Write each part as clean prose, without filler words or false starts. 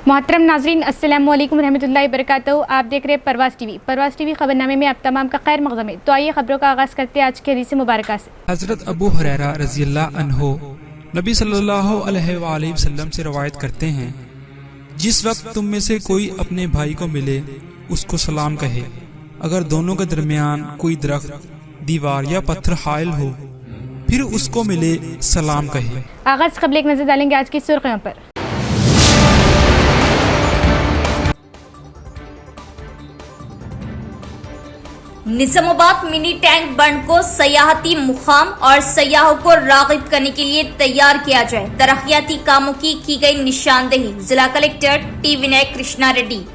मोहतरम नाजरीन अस्सलाम वालेकुम रहमतुल्लाहि बरकातहू। आप देख रहे हैं परवास टीवी खबरनामे में आप तमाम का खैर मक़दम है। तो आइए खबरों का आगाज़ करते हैं आज के हदीस मुबारक से। हज़रत अबू हुरैरा रज़ियल्लाहु अन्हु नबी सल्लल्लाहु अलैहि वसल्लम से रवायत करते हैं, जिस वक्त तुम में से कोई अपने भाई को मिले उसको सलाम कहे, अगर दोनों के दरमियान कोई दरख्त, दीवार या पत्थर हाइल हो फिर उसको मिले सलाम कहे। आगाज़ कबल एक नजर डालेंगे आज की सुर्खियों पर। निजामाबाद मिनी टैंक बंड को सयाहती मुकाम और सयाहों को राग़िब करने के लिए तैयार किया जाए, तरक्याती कामों की गई निशानदेही। जिला कलेक्टर टी विनय कृष्णा रेड्डी।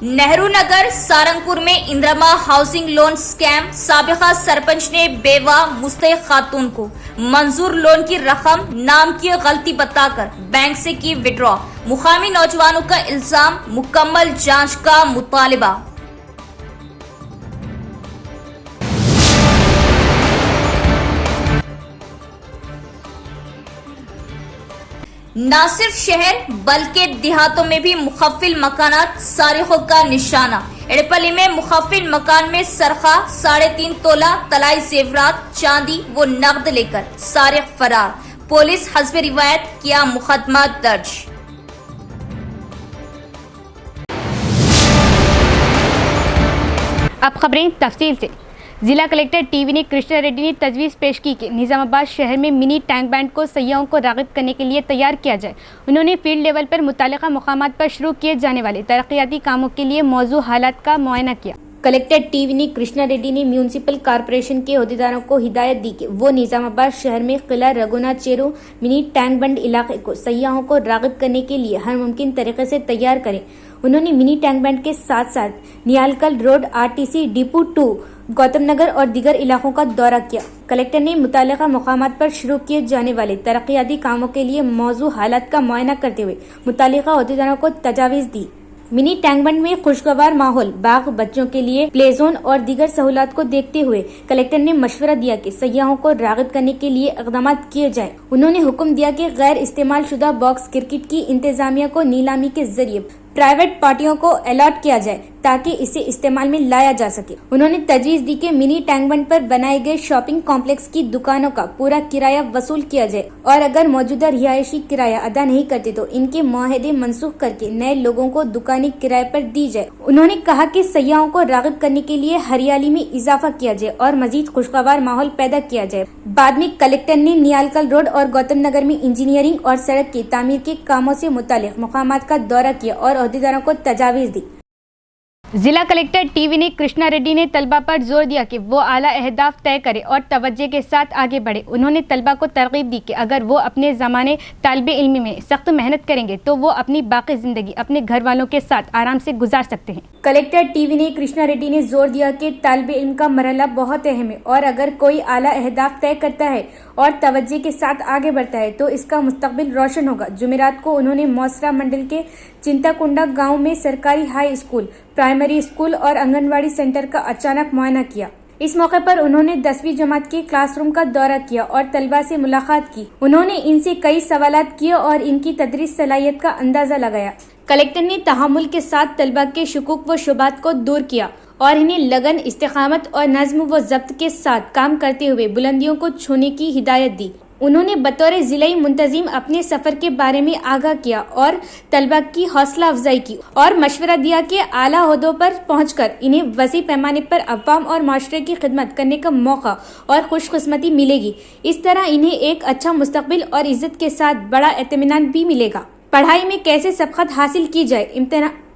नेहरू नगर सारंगपुर में इंदिरा हाउसिंग लोन स्कैम। साबिका सरपंच ने बेवा मुस्तैक खातून को मंजूर लोन की रकम नाम की गलती बताकर बैंक से की विड्रॉ। मुकामी नौजवानों का इल्जाम, मुकम्मल जांच का मुतालिबा। न सिर्फ शहर बल्कि देहातों में भी मुखफिल मकानात सारिकों का निशाना। एड़पल्ली में मुखफिल मकान में सरखा 3.5 तोला तलाई जेवरात, चांदी व नकद लेकर सारिक फरार। पुलिस हस्ब रिवायत किया मुकदमा दर्ज। अब खबरें तफसील से। जिला कलेक्टर टी विनय कृष्णा रेड्डी ने तजवीज़ पेश की कि निजामाबाद शहर में मिनी टैंक बैंड को सयाहों को राग़िब करने के लिए तैयार किया जाए। उन्होंने फील्ड लेवल पर मुतालिका मकामात पर शुरू किए जाने वाले तरक्याती कामों के लिए मौजू हालात का मुआयना किया। कलेक्टर टी विनय कृष्णा रेड्डी ने म्यूनसिपल कॉरपोरेशन के अहदेदारों को हिदायत दी कि वो निजामाबाद शहर में किला रघुनाथ चेरू मिनी टैंक बंड इलाके को सयाहों को राग़िब करने के लिए हर मुमकिन तरीके से तैयार करें। उन्होंने मिनी टैंक बैंड के साथ साथ नियालकल road RTC depot 2 Gautam Nagar और दीगर इलाकों का दौरा किया। कलेक्टर ने मुतालिका मकामात पर शुरू किए जाने वाले तरक्याती कामों के लिए मौजू हालात का मुआयना करते हुए मुतालिका अहदेदारों को तजावीज़ दी। मिनी टैंक बंड में खुशगवार माहौल, बाग, बच्चों के लिए प्ले जोन और दीगर सहूलत को देखते हुए कलेक्टर ने मशवरा दिया कि सयाहों को राग़िब करने के लिए इक़दाम किए जाएं। उन्होंने हुक्म दिया कि गैर इस्तेमाल शुदा बॉक्स क्रिकेट की इंतजामिया को नीलामी के जरिए प्राइवेट पार्टियों को अलॉट किया जाए ताकि इसे इस्तेमाल में लाया जा सके। उन्होंने तजवीज़ दी कि मिनी टैंक बंड पर बनाए गए शॉपिंग कॉम्प्लेक्स की दुकानों का पूरा किराया वसूल किया जाए और अगर मौजूदा रिहायशी किराया अदा नहीं करते तो इनके मुआहदे मनसूख करके नए लोगों को दुकानें किराए पर दी जाए। उन्होंने कहा कि सयाहों को राग़िब करने के लिए हरियाली में इजाफा किया जाए और मजीद खुशगवार माहौल पैदा किया जाए। बाद में कलेक्टर ने नियालकल रोड और गौतम नगर में इंजीनियरिंग और सड़क की तामीर के कामों से मुतालिक मकामात का दौरा किया और अहदेदारों को तजावीज़ दी। जिला कलेक्टर टी विनय कृष्णा रेड्डी ने तलबा पर जोर दिया कि वो आला अहदाफ तय करे और तवज्जो के साथ आगे बढ़े। उन्होंने तलबा को तरगीब दी कि अगर वो अपने ज़माने तालिबे इल्मी में सख्त मेहनत करेंगे तो वो अपनी बाकी ज़िंदगी अपने घर वालों के साथ आराम से गुजार सकते हैं। कलेक्टर टी विनय कृष्णा रेड्डी ने जोर दिया कि तालिबे इल्म का मरहला बहुत अहम है और अगर कोई आला अहदाफ तय करता है और तवज्जो के साथ आगे बढ़ता है तो इसका मुस्तकबिल रोशन होगा। जुमेरात को उन्होंने मौसरा मंडल के चिंताकुंडा गांव में सरकारी हाई स्कूल, प्राइमरी स्कूल और आंगनवाड़ी सेंटर का अचानक मुआयना किया। इस मौके पर उन्होंने 10वीं जमात के क्लासरूम का दौरा किया और तलबा से मुलाकात की। उन्होंने इनसे कई सवालात किए और इनकी तदरीस सलाहियत का अंदाजा लगाया। कलेक्टर ने तहम्मुल के साथ तलबा के शुकूक व शुबात को दूर किया और इन्हें लगन, इस्तिकामत और नज़्म व ज़ब्त के साथ काम करते हुए बुलंदियों को छूने की हिदायत दी। उन्होंने बतौर ज़िलाई मुंतज़िम अपने सफ़र के बारे में आगाह किया और तलबा की हौसला अफजाई की और मशवरा दिया कि आला ओहदों पर पहुंचकर इन्हें वसी पैमाने पर अवाम और माशरे की खिदमत करने का मौका और खुशकिस्मती मिलेगी। इस तरह इन्हें एक अच्छा मुस्तकबिल और इज्जत के साथ बड़ा इत्मीनान भी मिलेगा। पढ़ाई में कैसे सबकत हासिल की जाए,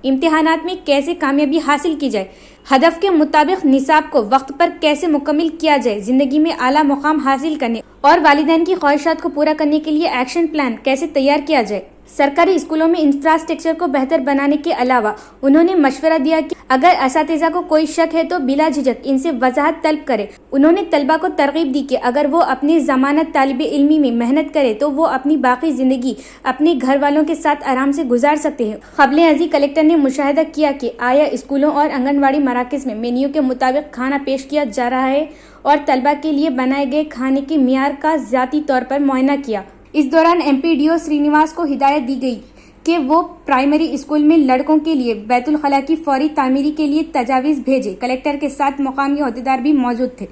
इम्तिहानात में कैसे कामयाबी हासिल की जाए, हदफ के मुताबिक निसाब को वक्त पर कैसे मुकम्मल किया जाए, जिंदगी में आला मुकाम हासिल करने और वालिदैन की ख्वाहिशात को पूरा करने के लिए एक्शन प्लान कैसे तैयार किया जाए, सरकारी स्कूलों में इंफ्रास्ट्रक्चर को बेहतर बनाने के अलावा उन्होंने मशवरा दिया कि अगर असातिज़ा को कोई शक है तो बिला झिझक इनसे वजाहत तलब करे। उन्होंने तलबा को तरगीब दी कि अगर वो अपनी ज़मानत तालिब इल्मी में मेहनत करे तो वो अपनी बाकी ज़िंदगी अपने घर वालों के साथ आराम से गुजार सकते हैं। क़ब्ले अज़ीं कलेक्टर ने मुशाहिदा किया कि आया स्कूलों और आंगनबाड़ी मराकज़ में मेन्यू के मुताबिक खाना पेश किया जा रहा है और तलबा के लिए बनाए गए खाने के मियार का ज़ाती तौर पर मुआयना किया। इस दौरान MPDO श्रीनिवास को हिदायत दी गई कि वो प्राइमरी स्कूल में लड़कों के लिए बैतुल खला की फौरी तामीरी के लिए तजावीज़ भेजे। कलेक्टर के साथ मुकामी अहदेदार भी मौजूद थे।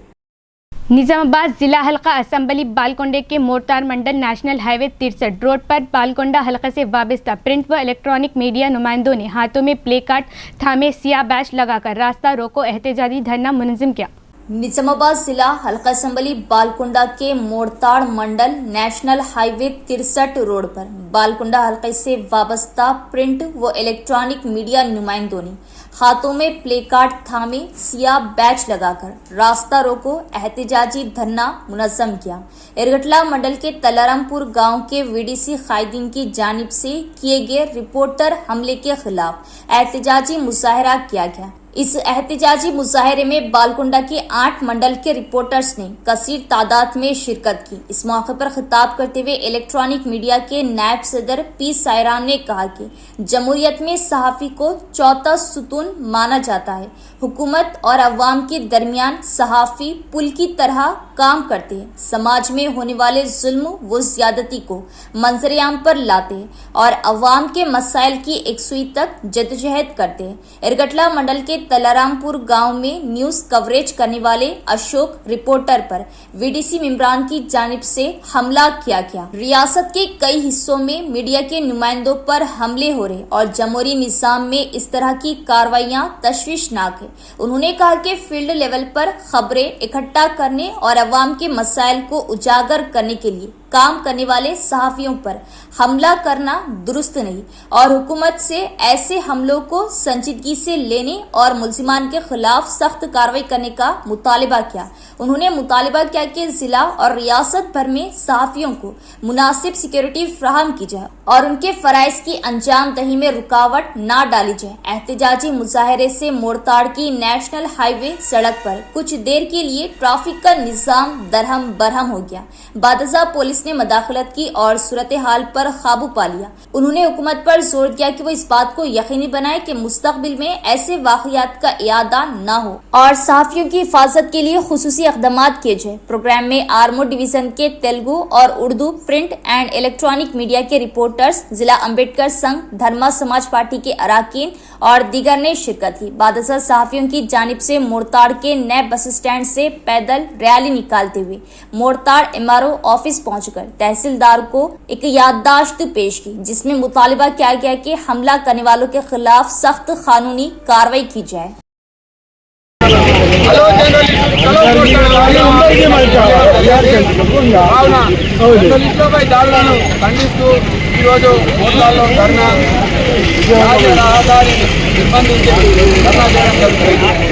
निजामाबाद जिला हल्का असम्बली बालकोंडे के मोरतार मंडल नेशनल हाईवे 63 रोड पर बालकोंडा हल्के से वाबस्ता प्रिंट व इलेक्ट्रॉनिक मीडिया नुमाइंदों ने हाथों में प्ले कार्ड थामे सियाह बैच लगाकर रास्ता रोको एहतजाजी धरना मुनज़्ज़म किया। निजामाबाद जिला हल्का असम्बली बालकुंडा के मोरताड़ मंडल नेशनल हाईवे 63 रोड पर बालकुंडा हल्के से वाबस्ता प्रिंट व इलेक्ट्रॉनिक मीडिया नुमाइंदों ने हाथों में प्ले कार्ड थामे सियाह बैच लगाकर रास्ता रोको एहतजाजी धरना मुनज़्ज़म किया। एरगटला मंडल के तलारामपुर गांव के VDC कायदीन की जानिब से किए गए रिपोर्टर हमले के खिलाफ एहतजाजी मुजाहरा किया गया। इस एहतजाजी मुजाहरे में बालकुंडा के 8 मंडल के रिपोर्टर्स ने कसीर तादाद में शिरकत की। इस मौके पर खिताब करते हुए इलेक्ट्रॉनिक मीडिया के नायब सदर P सायरान ने कहा कि जमहूरियत में सहाफ़ी को चौथा सुतून माना जाता है। हुकूमत और अवाम के दरमियान सहाफ़ी पुल की तरह काम करते हैं। समाज में होने वाले जुल्म व ज्यादती को मंजर-ए-आम पर लाते हैं और अवाम के मसाइल की एकसुई तक जद्दोजहद करते हैं। एरगटला मंडल के तलारामपुर गांव में न्यूज कवरेज करने वाले अशोक रिपोर्टर पर VDC मेंबरान की जानिब से हमला किया गया। रियासत के कई हिस्सों में मीडिया के नुमाइंदों पर हमले हो रहे और जमहूरी निज़ाम में इस तरह की कार्रवाइयां तशवीशनाक है। उन्होंने कहा कि फील्ड लेवल पर खबरें इकट्ठा करने और अवाम के मसाइल को उजागर करने के लिए काम करने वाले सहाफ़ियों पर हमला करना दुरुस्त नहीं और हुकूमत से ऐसे हमलों को संजीदगी से लेने और मुल्जिमान के खिलाफ सख्त कार्रवाई करने का मुतालिबा किया। उन्होंने मुतालिबा किया कि जिला और रियासत भर में सहाफ़ियों को मुनासिब सिक्योरिटी फ्राहम की जाए और उनके फ़राइज़ की अंजाम दही में रुकावट ना डाली जाए। एहतजाजी मुजाहरे से मोरताड़ की नेशनल हाईवे सड़क पर कुछ देर के लिए ट्रैफिक का निज़ाम दरहम बरहम हो गया। बादशाह पुलिस ने मदाखलत की और सूरत हाल पर काबू पा लिया। उन्होंने हुकूमत पर जोर दिया कि वो इस बात को यकीनी बनाए कि मुस्तकबिल में ऐसे वाक़यात का इयादा न हो और सहाफ़ियों की हिफाजत के लिए खुसूसी इक़दामात किए जाए। प्रोग्राम में आर्मोर डिवीजन के तेलुगु और Urdu print and electronic media के रिपोर्टर्स, जिला अम्बेडकर संघ, धर्मा समाज पार्टी के अराकीन और दीगर ने शिरकत की। बादशाह सहाफ़ियों की जानिब से मोरताड़ के नए बस स्टैंड से पैदल रैली निकालते हुए मोरताड़ MRO ऑफिस पहुंचकर तहसीलदार को एक याददाश्त पेश की, जिसमें मुतालिबा किया गया कि हमला करने वालों के खिलाफ सख्त कानूनी कार्रवाई की जाए।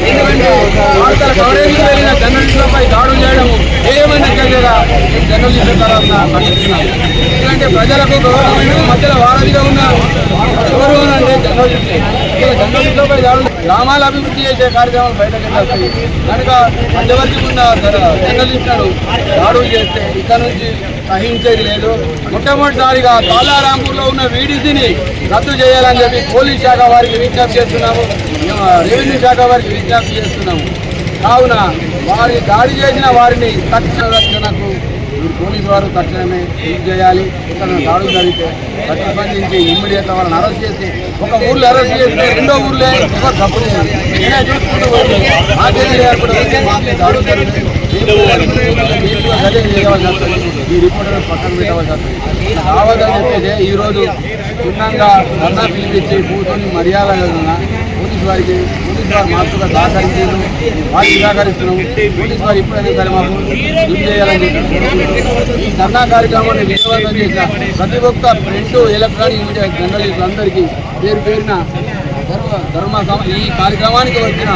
ఎందుకంటే వార్తల కవరేజ్ వెళ్ళిన జర్నలిస్టులపై దాడులు చేయడం ఏమైనా చర్యగా జర్నలిస్టుల తరఫున ఖండిస్తున్నాం. ఎందుకంటే ప్రజలకు గవర్నమెంట్ మధ్యలో వారధిగా ఉన్న ఎవరు అంటే జర్నలిస్టులే. జర్నలిస్టులపై దాడులు గ్రామాల అభివృద్ధి చేసే కార్యక్రమాలు బయటకు వెళ్తాయి కనుక మధ్యవర్తి ఉన్న జర్నలిస్టులను దాడులు చేస్తే ఇక్కడ నుంచి సహించేది లేదు. మొట్టమొదటిసారిగా తాలారాంపూర్లో ఉన్న VDCని రద్దు చేయాలని చెప్పి పోలీస్ శాఖ వారికి విజ్ఞప్తి చేస్తున్నాము, రెవెన్యూ శాఖ వారికి విజ్ఞప్తి చేస్తున్నాము. కావున వారి దాడి చేసిన వారిని తక్షణ రక్షణకు పోలీసు వారు తక్షణమే ఇది చేయాలి. ఇక్కడ దాడులు జరిగితే ప్రతిబంధించి ఇమ్మీడియట్ వాళ్ళని అరెస్ట్ చేసి ఒక ఊర్లో అరెస్ట్ చేస్తే రెండో ఊర్లో ఎవరు తప్పు చేయాలి నేనే చూసుకుంటూ పోయి దాడులు జరిగితే ఈ రిపోర్టర్ పక్కన పెట్టవలసి వస్తుంది. కావద్దని చెప్పేసి ఈరోజు క్షుణ్ణంగా ధర్నా పిలిపించి కూర్చొని మర్యాదగా పోలీసు వారు మాకు సహకరించారు, వారికి సహకరిస్తున్నాము. పోలీసు వారు ఎప్పుడైనా సరే మాకు ఇది చేయాలని చెప్పి ఈ ధర్నా కార్యక్రమాన్ని విజయవంతం చేసిన ప్రతి ఒక్క ప్రింట్ ఎలక్ట్రానిక్ మీడియా జర్నలిస్టులందరికీ పేరు పేరున ఈ కార్యక్రమానికి వచ్చిన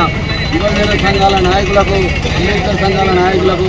యువజన సంఘాల నాయకులకు అంబేద్కర్ సంఘాల నాయకులకు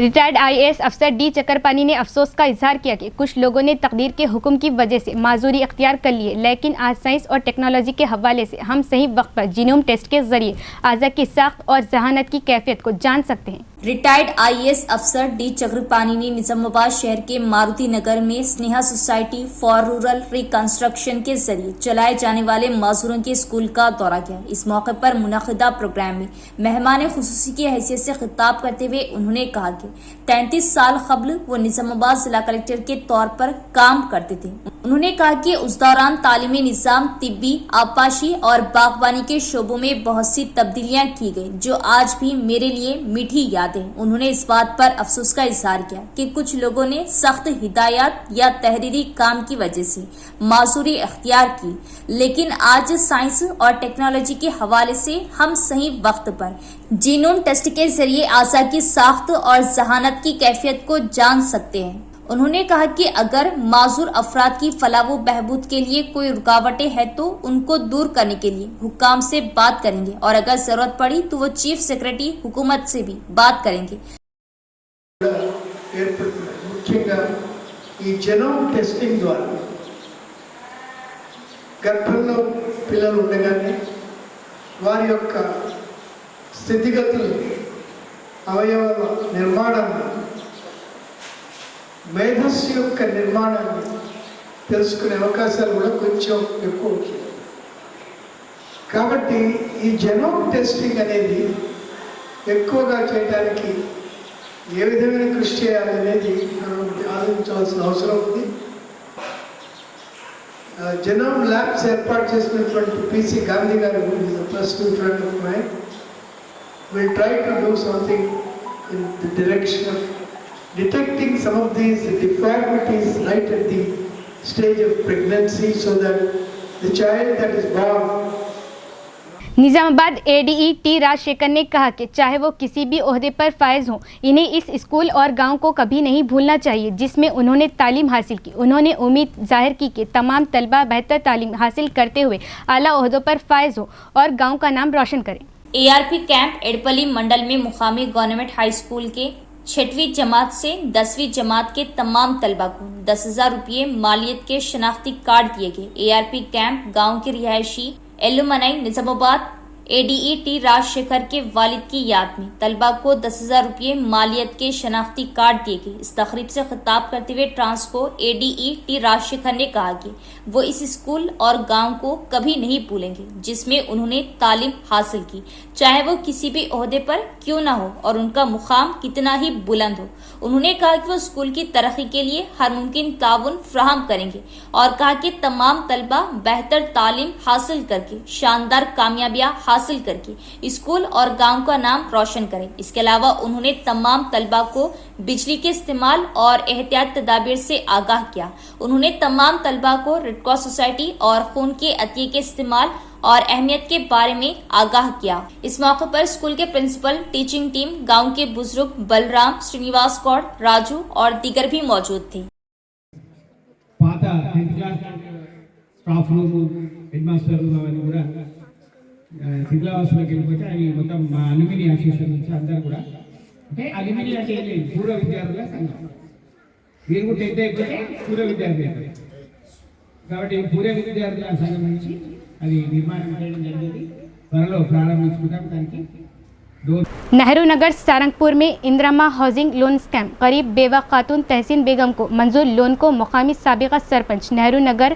रिटायर्ड आईएएस अफसर डी चकरपानी ने अफसोस का इजहार किया कि कुछ लोगों ने तकदीर के हुक्म की वजह से माजूरी अख्तियार कर लिए, लेकिन आज साइंस और टेक्नोलॉजी के हवाले से हम सही वक्त पर जीनोम टेस्ट के जरिए आज़ा की साख्त और जहानत की कैफियत को जान सकते हैं। रिटायर्ड आईएएस अफसर डी चक्रपानी ने निजामाबाद शहर के मारुति नगर में Sneha society for rural reconstruction के जरिए चलाए जाने वाले मजदूरों के स्कूल का दौरा किया। इस मौके पर मुनक़िदा प्रोग्राम में मेहमान खुसूसी की हैसियत से खिताब करते हुए उन्होंने कहा कि 33 साल कबल वो निजामाबाद जिला कलेक्टर के तौर पर काम करते थे। उन्होंने कहा कि उस दौरान तालीमी निज़ाम, तिब्बी, आबपाशी और बागवानी के शोबों में बहुत सी तब्दीलियां की गई जो आज भी मेरे लिए मीठी याद है। उन्होंने इस बात पर अफसोस का इजहार किया कि कुछ लोगों ने सख्त हिदायत या तहरीरी काम की वजह से माजूरी अख्तियार की, लेकिन आज साइंस और टेक्नोलॉजी के हवाले से हम सही वक्त पर जीनोम टेस्ट के जरिए आज़ा की साख्त और जहानत की कैफियत को जान सकते हैं। उन्होंने कहा कि अगर माजूर अफराद की फलाह व बहबूद के लिए कोई रुकावटें हैं तो उनको दूर करने के लिए हुक्काम से बात करेंगे और अगर जरूरत पड़ी तो वो चीफ सेक्रेटरी हुकूमत से भी बात करेंगे। ముఖ్యంగా ఈ జెనోమ్ టెస్టింగ్ ద్వారా గర్భంలో పిల్లలు ఉండగానే వారి యొక్క స్థితిగతులు, అవయవాల నిర్మాణాన్ని, మేధస్సు యొక్క నిర్మాణాన్ని తెలుసుకునే అవకాశాలు కూడా కొంచెం ఎక్కువ అవుతుంది. కాబట్టి ఈ జెనోమ్ టెస్టింగ్ అనేది ఎక్కువగా చేయడానికి ఏ విధమైన కృషి చేయాలనేది మనం ఆలోచించాల్సిన అవసరం ఉంది. జెనోమ్ ల్యాబ్స్ ఏర్పాటు చేసినటువంటి పిసి గాంధీ గారు personal friend of mind will try to do something in the direction of detecting some of these deformities right at the stage of pregnancy so that the child that is born. Nizamabad ADE T Rajashekar ने कहा कि चाहे वो किसी भी ओहदे पर फायज हों, इन्हें इस स्कूल और गांव को कभी नहीं भूलना चाहिए जिसमें उन्होंने तालीम हासिल की। उन्होंने उम्मीद जाहिर की कि तमाम तलबा बेहतर तालीम हासिल करते हुए आला ओहदों पर फायज हों और गांव का नाम रोशन करें। एआरपी कैंप एडपली मंडल में मुकामी गवर्नमेंट हाई स्कूल के 6वीं जमात से 10वीं जमात के तमाम तलबा को 10,000 रुपये मालियत के शनाख्ती कार्ड दिए गए। एआरपी कैंप गांव के रिहायशी alumni Nizamabad ADE T Rajashekar के वालिद की याद में तलबा को 10,000 रुपये मालियत के शनाख्ती कार्ड दिए गए। इस तकरीब से खिताब करते हुए ट्रांसको एडीई टी राजशेखर ने कहा कि वो इस स्कूल और गांव को कभी नहीं भूलेंगे जिसमें उन्होंने तालीम हासिल की, चाहे वो किसी भी ओहदे पर क्यों ना हो और उनका मुकाम कितना ही बुलंद हो। उन्होंने कहा कि वो स्कूल की तरक्की के लिए हर मुमकिन ताउन फ्राहम करेंगे और कहा कि तमाम तलबा बेहतर तालीम हासिल करके शानदार कामयाबियां हासिल करके स्कूल और गांव का नाम रोशन करें। इसके अलावा उन्होंने तमाम तलबा को बिजली के इस्तेमाल और एहतियात तदाबीर से आगाह किया। उन्होंने तमाम तलबा को रेड क्रॉस सोसाइटी और खून के अतिये के इस्तेमाल और अहमियत के बारे में आगाह किया। इस मौके पर स्कूल के प्रिंसिपल, टीचिंग टीम, गांव के बुजुर्ग बलराम, श्रीनिवास गौड़, राजू और दीगर भी मौजूद थे। Staff room, head master room అవన్నీ కూడా శిథిలావాసులకు వెళ్ళిపోతే అవి మొత్తం మా అల్యూమిని అసోసియేషన్ నుంచి అందరూ కూడా, అంటే అల్యూమిని అంటే ఏం లేదు, పూర్వ విద్యార్థుల సంఘం. మీరు కూడా 10th అయిపోతే పూర్వ విద్యార్థి అవుతారు. కాబట్టి పూర్వ విద్యార్థుల సంఘం నుంచి అది నిర్మాణం చేయడం జరిగింది. త్వరలో ప్రారంభించుకుంటాం. దానికి नेहरू नगर सारंगपुर में इंदिरा हाउसिंग लोन स्कैम, करीब बेवा खातून तहसीन बेगम को मंजूर लोन को मुकामी साबिका सरपंच नेहरू नगर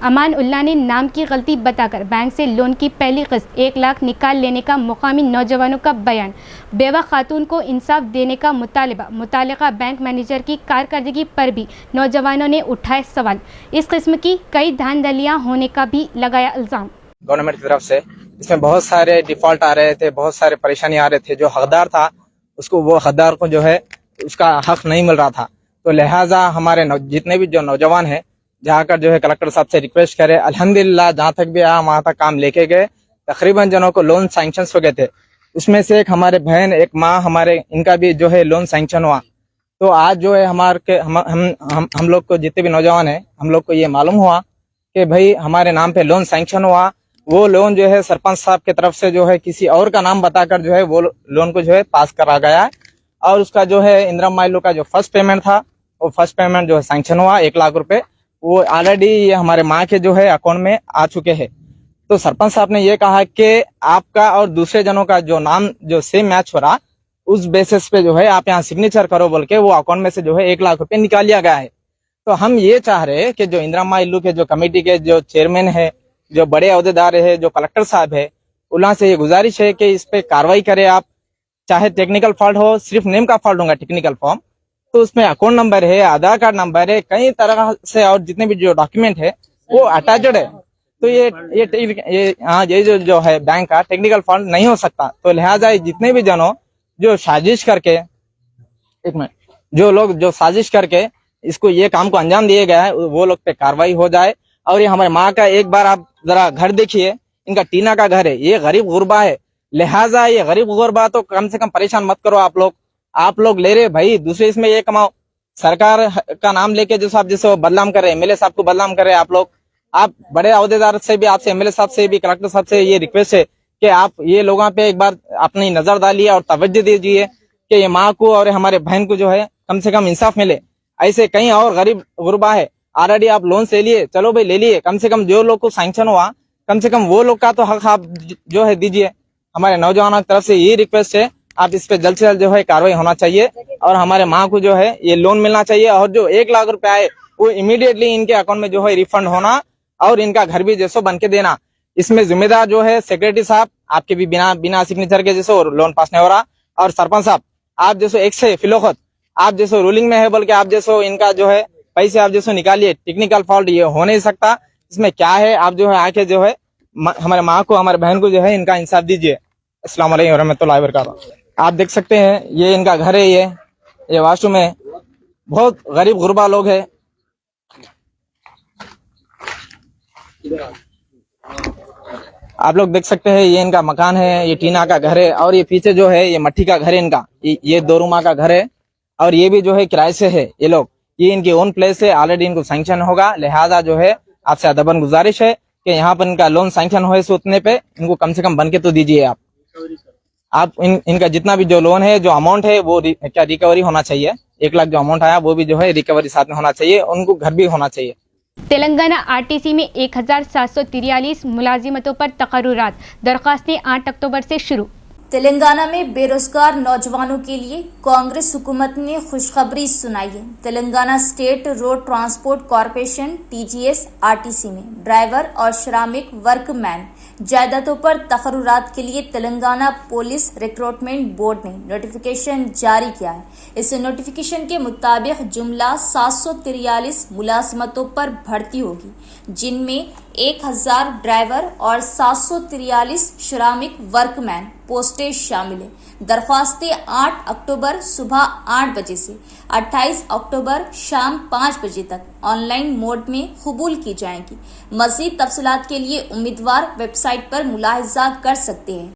अमान उल्ला ने नाम की गलती बताकर बैंक से लोन की पहली किस्त 1 लाख निकाल लेने का मुकामी नौजवानों का बयान। बेवा खातून को इंसाफ देने का मुतालबा, मुतालिका बैंक मैनेजर की कारकर्दगी पर भी नौजवानों ने उठाए सवाल। इस किस्म की कई धांधलियाँ होने का भी लगाया इल्जाम। गवर्नमेंट की तरफ से इसमें बहुत सारे डिफॉल्ट आ रहे थे, बहुत सारे परेशानी आ रहे थे। जो हकदार था उसको, वो हकदार को जो है उसका हक नहीं मिल रहा था। तो लिहाजा हमारे जितने भी जो नौजवान हैं जाकर जो है कलेक्टर साहब से रिक्वेस्ट करे। अल्हम्दुलिल्लाह जहाँ तक भी आया वहाँ तक काम लेके गए। तकरीबन जनों को लोन सैंक्शन हो गए थे। उसमें से एक हमारे बहन, एक माँ हमारे, इनका भी जो है लोन सैंक्शन हुआ। तो आज जो है हम लोग को जितने भी नौजवान हैं, हम लोग को ये मालूम हुआ कि भाई हमारे नाम पे लोन सैंक्शन हुआ। वो लोन जो है सरपंच साहब की तरफ से जो है किसी और का नाम बताकर जो है वो लोन को जो है पास करा गया है। और उसका जो है इंदिरा माइलो का जो फर्स्ट पेमेंट था वो फर्स्ट पेमेंट जो है सैंक्शन हुआ 1 लाख रुपए, वो ऑलरेडी ये हमारे माँ के जो है अकाउंट में आ चुके हैं। तो सरपंच साहब ने ये कहा कि आपका और दूसरे जनों का जो नाम जो सेम मैच हो रहा उस बेसिस पे जो है आप यहाँ सिग्नेचर करो बोल के वो अकाउंट में से जो है 1 लाख रुपए निकाल लिया गया है। तो हम ये चाह रहे हैं कि जो इंदिरा माइलू के जो कमेटी के जो चेयरमैन है, जो बड़े अहदेदार है, जो कलेक्टर साहब है, उन्हें से ये गुजारिश है कि इस पे कार्रवाई करें आप। चाहे टेक्निकल फॉल्ट हो, सिर्फ नेम का फॉल्ट होगा टेक्निकल फॉर्म, तो उसमें अकाउंट नंबर है, आधार कार्ड नंबर है, कई तरह से और जितने भी जो डॉक्यूमेंट है वो अटैच्ड है। तो ये जो है बैंक का टेक्निकल फॉल्ट नहीं हो सकता। तो लिहाजा जितने भी जनों जो साजिश करके जो लोग जो साजिश करके इसको ये काम को अंजाम दिए गया है वो लोग पे कार्रवाई हो जाए। और ये हमारे माँ का एक बार आप जरा घर देखिए, इनका टीना का घर है, ये गरीब गुरबा है। लिहाजा ये गरीब गुरबा तो कम से कम परेशान मत करो आप लोग ले रहे भाई दूसरे इसमें ये कमाओ। सरकार का नाम लेके जो साहब जिसको बदनाम कर रहे, एमएलए साहब को बदनाम कर रहे आप लोग। आप बड़े अहदेदार से भी, आपसे एमएलए साहब से भी, कलेक्टर साहब से ये रिक्वेस्ट है कि आप ये लोगों पे एक बार अपनी नजर डालिए और तवज्जो दीजिए कि ये माँ को और हमारे बहन को जो है कम से कम इंसाफ मिले। ऐसे कहीं और गरीब गुरबा है, ऑलरेडी आप लोन ले लिए, चलो भाई ले लिए, कम से कम जो लोग को सैंक्शन हुआ कम से कम वो लोग का तो हक आप जो है दीजिए। हमारे नौजवानों की तरफ से ये रिक्वेस्ट है, आप इस पे जल्द से जल्द जो है कार्रवाई होना चाहिए और हमारे माँ को जो है ये लोन मिलना चाहिए। और जो 1 लाख रुपए आए वो इमीडिएटली इनके अकाउंट में जो है रिफंड होना और इनका घर भी जैसो बन के देना। इसमें जिम्मेदार जो है सेक्रेटरी साहब, आपके भी बिना सिग्नेचर के जैसे लोन पास नहीं हो रहा। और सरपंच साहब आप जैसो एक से फिलोखत आप जैसो रूलिंग में है, बल्कि आप जैसो इनका जो है पैसे आप जैसो निकालिए। टेक्निकल फॉल्ट ये हो नहीं सकता, इसमें क्या है आप जो है आके जो है हमारे माँ को, हमारे बहन को जो है इनका इंसाफ दीजिए। अस्सलाम वालेकुम रहमतुल्लाहि व बरकातहू। आप देख सकते हैं ये इनका घर है, ये वाशरूम है, बहुत गरीब गुरबा लोग है। आप लोग देख सकते हैं ये इनका मकान है, ये टीना का घर है और ये पीछे जो है ये मट्टी का घर है इनका, ये 2 रूमा का घर है और ये भी जो है किराए से है। ये लोग ये इनकी ओन प्लेस है, ऑलरेडी इनको सैंक्शन होगा। लिहाजा जो है आपसे अदबन गुजारिश है कि यहाँ पर इनका लोन सैंक्शन हो उतने पे इनको कम से कम बन के तो दीजिए आप इनका जितना भी जो लोन है, जो अमाउंट है वो क्या रिकवरी होना चाहिए। 1 लाख जो अमाउंट आया वो भी जो है रिकवरी साथ में होना चाहिए, उनको घर भी होना चाहिए। तेलंगाना आरटीसी में 1743 मुलाजिमतों पर तकर्रुरात, दरख्वास्तें 8 अक्टूबर से शुरू। तेलंगाना में बेरोजगार नौजवानों के लिए कांग्रेस हुकूमत ने खुशखबरी सुनाई है। Telangana state road transport corporation TGS RTC में ड्राइवर और श्रमिक वर्कमैन जायदादों पर तकर्रुरात के लिए तेलंगाना पुलिस रिक्रूटमेंट बोर्ड ने नोटिफिकेशन जारी किया है। इस नोटिफिकेशन के मुताबिक जुमला 743 मुलाजिमतों पर भर्ती होगी, जिनमें 1000 ड्राइवर और 743 श्रमिक वर्कमैन पोस्टें शामिल है। दरख्वास्तें 8 अक्टूबर सुबह 8 बजे से 28 अक्टूबर शाम 5 बजे तक ऑनलाइन मोड में कबूल की जाएंगी। मज़ीद तफसीलात के लिए उम्मीदवार वेबसाइट पर मुलाहिजा कर सकते हैं।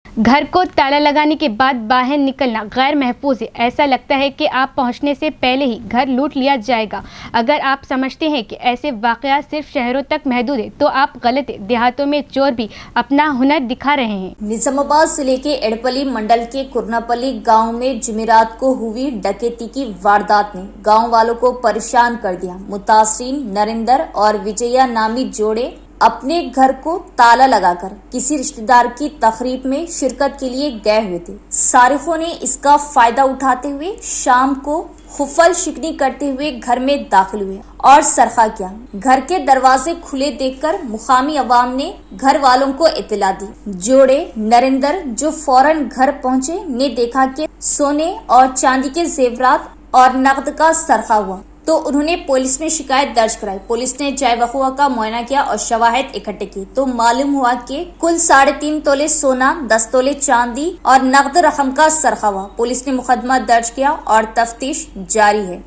घर को ताला लगाने के बाद बाहर निकलना गैर महफूज है। ऐसा लगता है कि आप पहुंचने से पहले ही घर लूट लिया जाएगा। अगर आप समझते हैं कि ऐसे वाक़यात सिर्फ शहरों तक महदूद है तो आप गलत है। देहातों में चोर भी अपना हुनर दिखा रहे हैं। निजामाबाद जिले के एडपल्ली मंडल के कुरनापल्ली गांव में जुमेरात को हुई डकैती की वारदात ने गांव वालों को परेशान कर दिया। मुतासरीन नरेंद्र और विजया नामी जोड़े अपने घर को ताला लगाकर किसी रिश्तेदार की तकरीब में शिरकत के लिए गए हुए थे। सारिखों ने इसका फायदा उठाते हुए शाम को खुफल शिकनी करते हुए घर में दाखिल हुए और सरखा किया। घर के दरवाजे खुले देखकर मुकामी अवाम ने घर वालों को इत्तला दी। जोड़े नरेंद्र जो फौरन घर पहुंचे ने देखा कि सोने और चांदी के जेवरात और नकद का सरखा हुआ, तो उन्होंने पुलिस में शिकायत दर्ज कराई। पुलिस ने जाए वक़ुआ का मुआयना किया और शवाहिद इकट्ठे किए तो मालूम हुआ कि कुल 3.5 तोले सोना, 10 तोले चांदी और नकद रकम का सरखा हुआ। पुलिस ने मुकदमा दर्ज किया और तफ्तीश जारी है।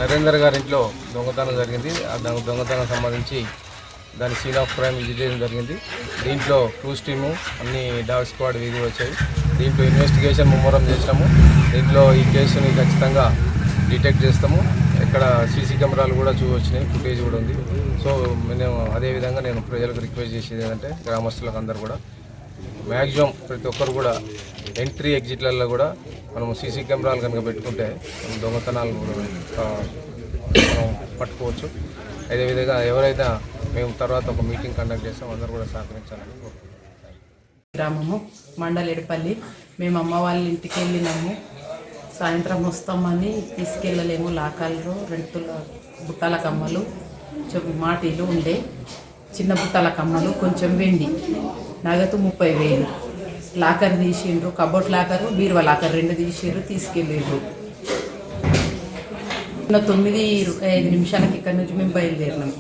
నరేందర్ గారి ఇంట్లో దొంగతనం జరిగింది। ఆ దొంగతనం సంబంధించి దాని సీన్ ఆఫ్ క్రైమ్ విజిట్ చేయడం జరిగింది। దీంట్లో క్రూజ్ టీము అన్ని డాగ్ స్క్వాడ్ వీధి వచ్చాయి। దీంట్లో ఇన్వెస్టిగేషన్ ముమ్మరం చేసినాము। దీంట్లో ఈ కేసుని ఖచ్చితంగా డిటెక్ట్ చేస్తాము। ఇక్కడ సీసీ కెమెరాలు కూడా వచ్చినాయి, ఫుటేజ్ కూడా ఉంది. సో అదేవిధంగా నేను ప్రజలకు రిక్వెస్ట్ చేసేది ఏంటంటే గ్రామస్తులకు అందరూ కూడా మ్యాక్సిమం ప్రతి ఒక్కరు కూడా ఎంట్రీ ఎగ్జిట్లలో కూడా మనం సీసీ కెమెరాలు కనుక పెట్టుకుంటే దొంగతనాలు కూడా మనం పట్టుకోవచ్చు. అదేవిధంగా ఎవరైతే మేము తర్వాత ఒక మీటింగ్ కండక్ట్ చేస్తాం అందరూ కూడా సహకరించాలని కోరుకుంటున్నాం. గ్రామము మండల్ ఎడపల్లి. మేము అమ్మ వాళ్ళ ఇంటికి వెళ్ళినాము. సాయంత్రం వస్తామని తీసుకెళ్ళలేము. లాకాలు, రెంటుల బుట్టల కమ్మలు, మాటీలు ఉండే చిన్న బుట్టల కమ్మలు, కొంచెం వెండి, నగదు 30,000. లాకర్ తీసిండ్రు, కబోర్డ్ లాకరు, బీరువా లాకర్ 2 తీసిండ్రు, తీసుకెళ్ళిండ్రు. 9:05 ఇక్కడి నుంచి మేము బయలుదేరినాం.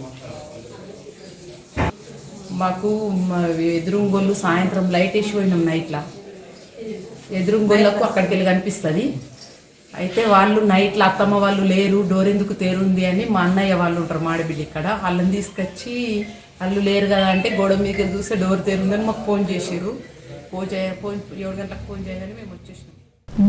మాకు ఎదురుంగోళ్ళు సాయంత్రం లైట్ వేసి పోయినాం. నైట్లా ఎదురుంగోళ్ళకు అక్కడికి వెళ్ళి కనిపిస్తుంది. అయితే వాళ్ళు నైట్లో అత్తమ్మ వాళ్ళు లేరు, డోర్ ఎందుకు తేరుంది అని మా అన్నయ్య వాళ్ళు ఉంటారు మాడబిల్లి ఇక్కడ, వాళ్ళని తీసుకొచ్చి వాళ్ళు లేరు కదా అంటే గోడ మీద చూస్తే డోర్ తేరుందని మాకు ఫోన్ చేసారు. 7 గంటలకు ఫోన్ చేయగానే మేము వచ్చేసినాం.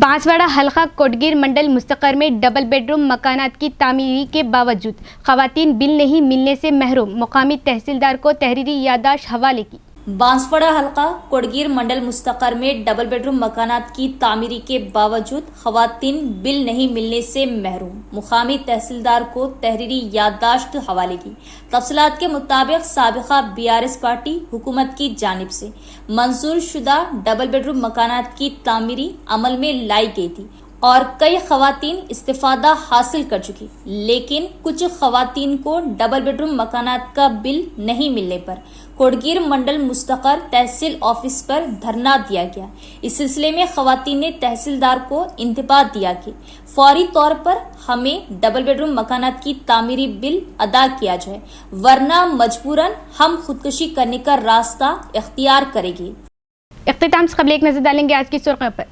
बांसवाड़ा हल्का कोटगीर मंडल मुस्तकर में डबल बेडरूम मकानात की तामीरी के बावजूद खवातीन बिल नहीं मिलने से महरूम, मुकामी तहसीलदार को तहरीरी याददाश्त हवाले की। बांसवाड़ा हल्का कोटगीर मंडल मुस्तकर में डबल बेडरूम मकानात की तामीरी के बावजूद खवातीन बिल नहीं मिलने से महरूम, मुकामी तहसीलदार को तहरीरी याददाश्त हवाले की। तफसीलात के मुताबिक साबिका BRS पार्टी हुकूमत की जानिब से मंजूर शुदा डबल बेडरूम मकानात की तामीरी अमल में लाई गई थी और कई खवातीन इस्तिफादा हासिल कर चुकी, लेकिन कुछ खवातीन को डबल बेडरूम मकानात का बिल नहीं मिलने पर कोटगीर मंडल मुस्तकर तहसील ऑफिस पर धरना दिया गया। इस सिलसिले में खवातीन ने तहसीलदार को इंतबाह दिया कि फौरी तौर पर हमें डबल बेडरूम मकानात की तामीरी बिल अदा किया जाए, वरना मजबूरन हम खुदकुशी करने का रास्ता इख्तियार करेंगे। इख्तिताम से कबल एक नजर डालेंगे आज की सुर्खियों पर।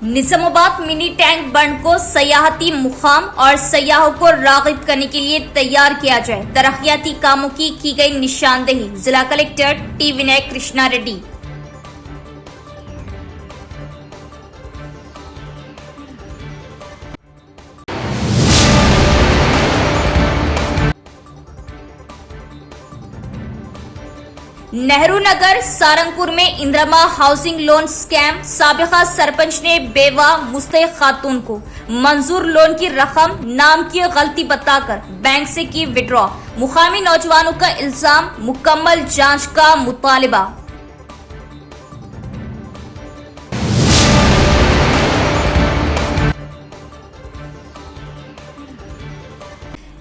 निजामाबाद मिनी टैंक बंड को सयाहती मुकाम और सयाहों को राग़िब करने के लिए तैयार किया जाए, तरक्याती कामों की गई निशानदेही। जिला कलेक्टर टी विनय कृष्णा रेड्डी। नेहरू नगर सारंगपुर में इंदिरा हाउसिंग लोन स्कैम। साबिका सरपंच ने बेवा मुस्तैक खातून को मंजूर लोन की रकम नाम की गलती बताकर बैंक से की विड्रॉ। मुकामी नौजवानों का इल्जाम, मुकम्मल जांच का मुतालिबा।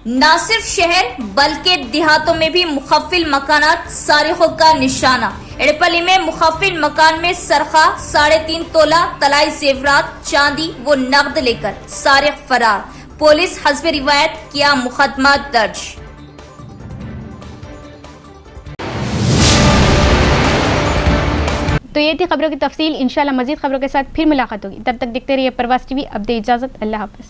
न सिर्फ शहर बल्कि देहातों में भी मुखफ्फिल मकानात सारिकों का निशाना। एड़पल्ली में मुखफ्फिल मकान में सरखा 3.5 तोला तलाई जेवरात, चांदी व नकद लेकर सारिक फरार। पुलिस हस्बे रिवायत किया मुकदमा दर्ज। तो ये थी खबरों की तफसील। इंशाल्लाह मजीद खबरों के साथ फिर मुलाकात होगी। तब तक देखते रहिए प्रवास टीवी। अब दे इजाजत। अल्लाह हाफ़िज़।